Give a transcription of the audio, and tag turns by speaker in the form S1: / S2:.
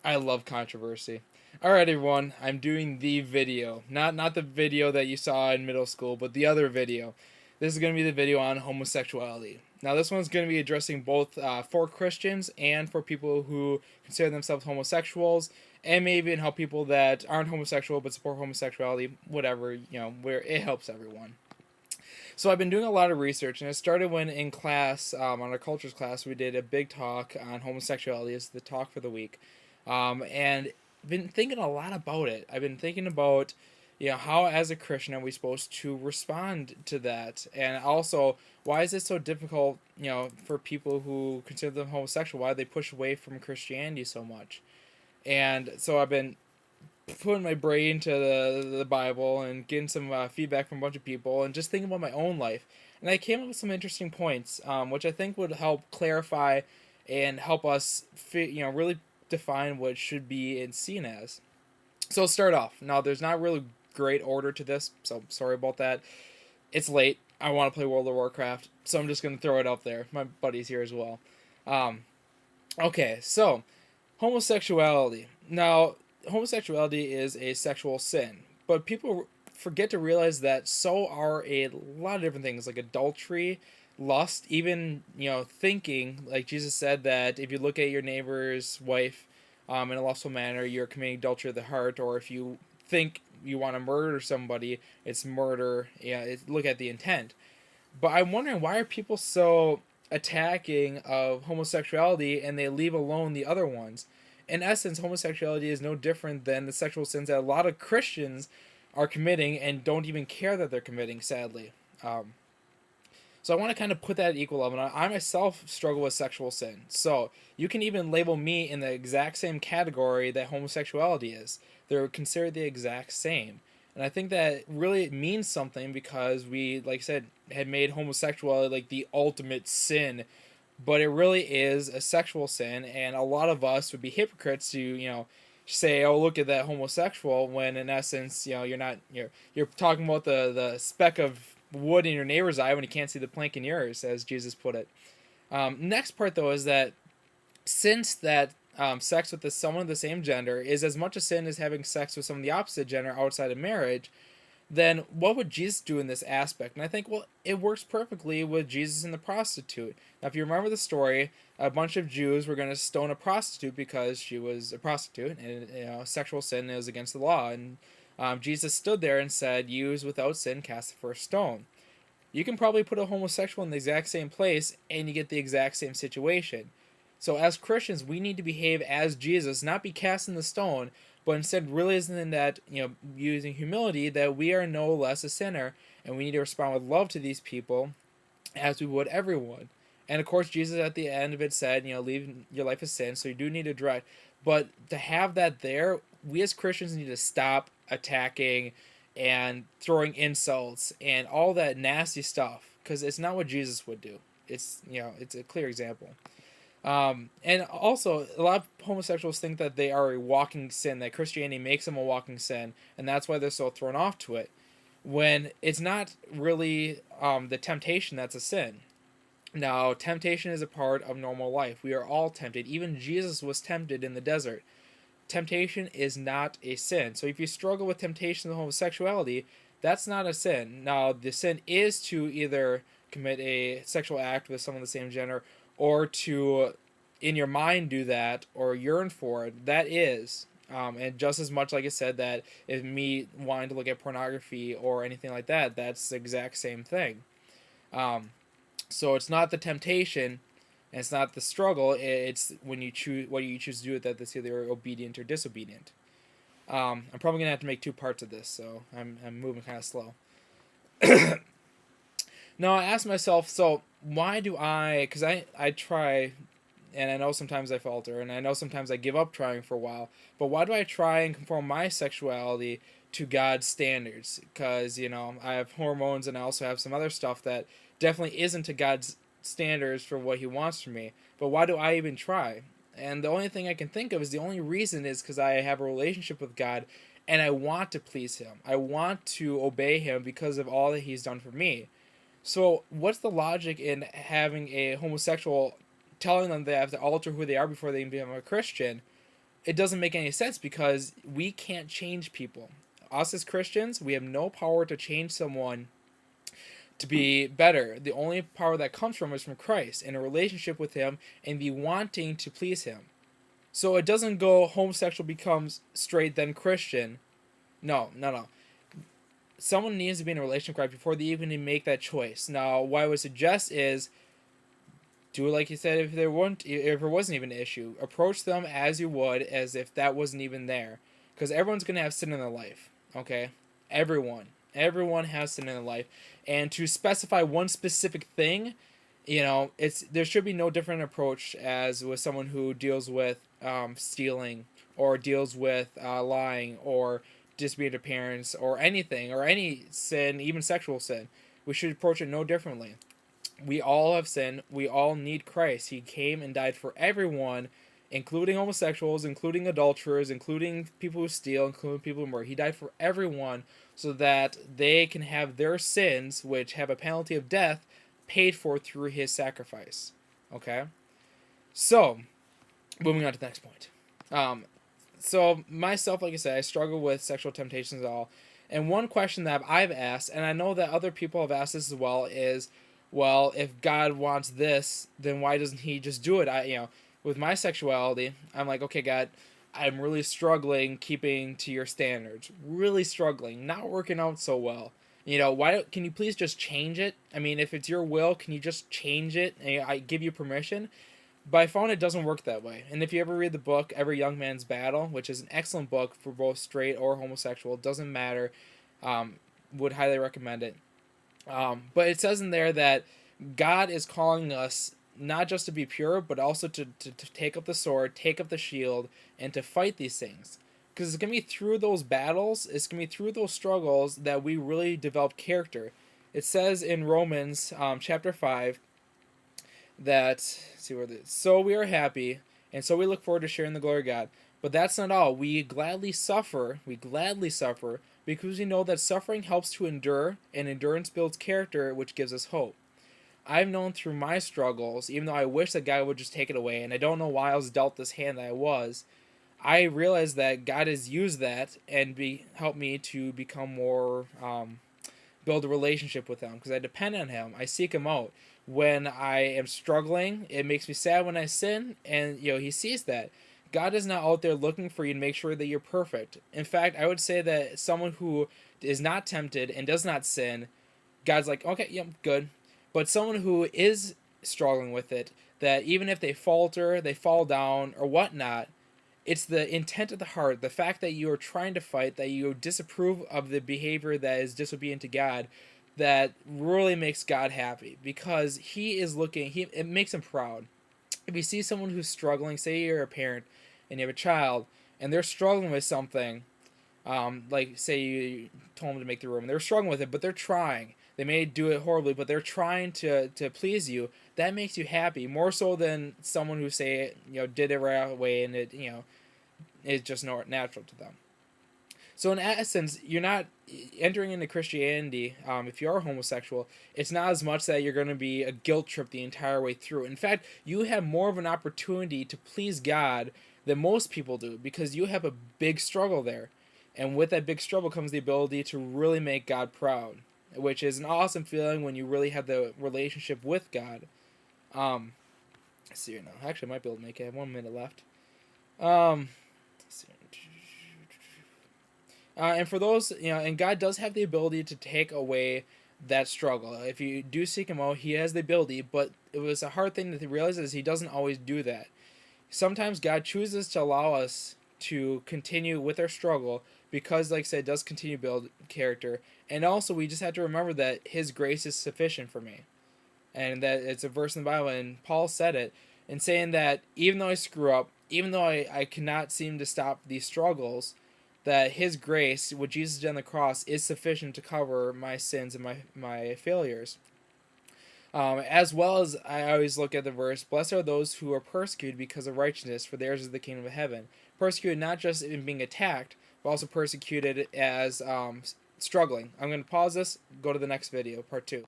S1: I love controversy. All right, everyone. I'm doing the video, not the video that you saw in middle school, but the other video. This is going to be the video on homosexuality. Now, this one's going to be addressing both for Christians and for people who consider themselves homosexuals, and maybe even help people that aren't homosexual but support homosexuality. Whatever, where it helps everyone. So I've been doing a lot of research, and it started when in class, on our cultures class, we did a big talk on homosexuality as the talk for the week, and been thinking a lot about it. I've been thinking about, how as a Christian are we supposed to respond to that, and also why is it so difficult, for people who consider them homosexual? Why do they push away from Christianity so much? And so I've been putting my brain to the Bible and getting some feedback from a bunch of people and just thinking about my own life. And I came up with some interesting points, which I think would help clarify and help us, really define what should be seen as. So let's start off. Now, there's not really great order to this, so sorry about that. It's late. I want to play World of Warcraft, so I'm just going to throw it up there. My buddy's here as well. Um, okay, so homosexuality. Now, homosexuality is a sexual sin, but people forget to realize that so are a lot of different things like adultery, lust, even thinking. Like Jesus said that if you look at your neighbor's wife in a lustful manner, you're committing adultery of the heart. Or if you think you want to murder somebody, it's murder. Yeah, look at the intent. But I'm wondering, why are people so attacking of homosexuality and they leave alone the other ones? In essence, homosexuality is no different than the sexual sins that a lot of Christians are committing and don't even care that they're committing, sadly. So I want to kind of put that at equal level. I myself struggle with sexual sin. So you can even label me in the exact same category that homosexuality is. They're considered the exact same. And I think that really means something because we, like I said, had made homosexuality like the ultimate sin, but it really is a sexual sin, and a lot of us would be hypocrites to say, oh, look at that homosexual, when in essence you're not, you're talking about the speck of wood in your neighbor's eye when you can't see the plank in yours, as Jesus put it. Next part though is that since that sex with someone of the same gender is as much a sin as having sex with someone of the opposite gender outside of marriage, then what would Jesus do in this aspect? And I think, well, it works perfectly with Jesus and the prostitute. Now, if you remember the story, a bunch of Jews were going to stone a prostitute because she was a prostitute, and sexual sin is against the law. And Jesus stood there and said, "You is without sin, cast the first stone." You can probably put a homosexual in the exact same place, and you get the exact same situation. So as Christians, we need to behave as Jesus, not be casting the stone, but instead realizing that, using humility, that we are no less a sinner, and we need to respond with love to these people as we would everyone. And of course, Jesus at the end of it said, leave your life as sin, so you do need to direct. But to have that there, we as Christians need to stop attacking and throwing insults and all that nasty stuff, because it's not what Jesus would do. It's a clear example. And also, a lot of homosexuals think that they are a walking sin, that Christianity makes them a walking sin, and that's why they're so thrown off to it. When it's not really the temptation that's a sin. Now, temptation is a part of normal life. We are all tempted. Even Jesus was tempted in the desert. Temptation is not a sin. So if you struggle with temptation of homosexuality, that's not a sin. Now, the sin is to either commit a sexual act with someone of the same gender, or to in your mind do that or yearn for it. That is, and just as much, like I said, that if me wanting to look at pornography or anything like that, that's the exact same thing. So it's not the temptation, and it's not the struggle. It's when you choose what you choose to do with that, that's either obedient or disobedient. I'm probably gonna have to make two parts of this, so I'm moving kind of slow. Now I asked myself, so why do I? Because I try, and I know sometimes I falter, and I know sometimes I give up trying for a while. But why do I try and conform my sexuality to God's standards? Because I have hormones, and I also have some other stuff that definitely isn't to God's standards for what He wants from me. But why do I even try? And the only thing I can think of is the only reason is because I have a relationship with God, and I want to please Him. I want to obey Him because of all that He's done for me. So, what's the logic in having a homosexual telling them they have to alter who they are before they can become a Christian, it doesn't make any sense because we can't change people. Us as Christians, we have no power to change someone to be better. The only power that comes from is from Christ and a relationship with Him and the wanting to please Him. So it doesn't go homosexual becomes straight then Christian. No, no, no. Someone needs to be in a relationship with Christ before they even make that choice. Now, what I would suggest is do it like you said. If there wasn't even an issue, approach them as you would as if that wasn't even there, because everyone's gonna have sin in their life. Okay, everyone has sin in their life, and to specify one specific thing, there should be no different approach as with someone who deals with stealing or deals with lying or disobedient to parents or anything or any sin, even sexual sin. We should approach it no differently. We all have sinned. We all need Christ. He came and died for everyone, including homosexuals, including adulterers, including people who steal, including people who murder. He died for everyone so that they can have their sins, which have a penalty of death, paid for through His sacrifice. Okay? So, moving on to the next point. So myself, like I said, I struggle with sexual temptations at all. And one question that I've asked, and I know that other people have asked this as well, is, well, if God wants this, then why doesn't He just do it? With my sexuality, I'm like, okay, God, I'm really struggling keeping to your standards. Really struggling, not working out so well. Why can you please just change it? I mean, if it's your will, can you just change it? And I give you permission. But I found it doesn't work that way. And if you ever read the book Every Young Man's Battle, which is an excellent book for both straight or homosexual, it doesn't matter, would highly recommend it. But it says in there that God is calling us not just to be pure, but also to take up the sword, take up the shield, and to fight these things. Because it's going to be through those battles, it's going to be through those struggles that we really develop character. It says in Romans chapter 5, that so we are happy, and so we look forward to sharing the glory of God. But that's not all. We gladly suffer because we know that suffering helps to endure, and endurance builds character, which gives us hope. I've known through my struggles, even though I wish that God would just take it away, and I don't know why I was dealt this hand that I realized that God has used that and helped me to become more, build a relationship with Him, because I depend on Him. I seek Him out. When I am struggling, it makes me sad when I sin, and He sees that. God is not out there looking for you to make sure that you're perfect. In fact, I would say that someone who is not tempted and does not sin, God's like, okay, yep, good. But someone who is struggling with it, that even if they falter, they fall down, or whatnot, it's the intent of the heart, the fact that you are trying to fight, that you disapprove of the behavior that is disobedient to God, that really makes God happy, because He is looking, it makes Him proud. If you see someone who's struggling, say you're a parent and you have a child and they're struggling with something, like say you told them to make the room, they're struggling with it, but they're trying. They may do it horribly, but they're trying to please you. That makes you happy, more so than someone who say did it right away and it is just not natural to them. So in essence, you're not entering into Christianity, if you are homosexual, it's not as much that you're going to be a guilt trip the entire way through. In fact, you have more of an opportunity to please God than most people do, because you have a big struggle there. And with that big struggle comes the ability to really make God proud, which is an awesome feeling when you really have the relationship with God. Let's see here now. Actually, I might be able to make it. I have 1 minute left. Let's see. And for those, and God does have the ability to take away that struggle. If you do seek Him out, He has the ability, but it was a hard thing to realize is He doesn't always do that. Sometimes God chooses to allow us to continue with our struggle because, like I said, it does continue to build character. And also, we just have to remember that His grace is sufficient for me. And that it's a verse in the Bible, and Paul said it, in saying that even though I screw up, even though I cannot seem to stop these struggles, that His grace, what Jesus did on the cross, is sufficient to cover my sins and my failures. As well as I always look at the verse, blessed are those who are persecuted because of righteousness, for theirs is the kingdom of heaven. Persecuted not just in being attacked, but also persecuted as struggling. I'm going to pause this, go to the next video, part 2.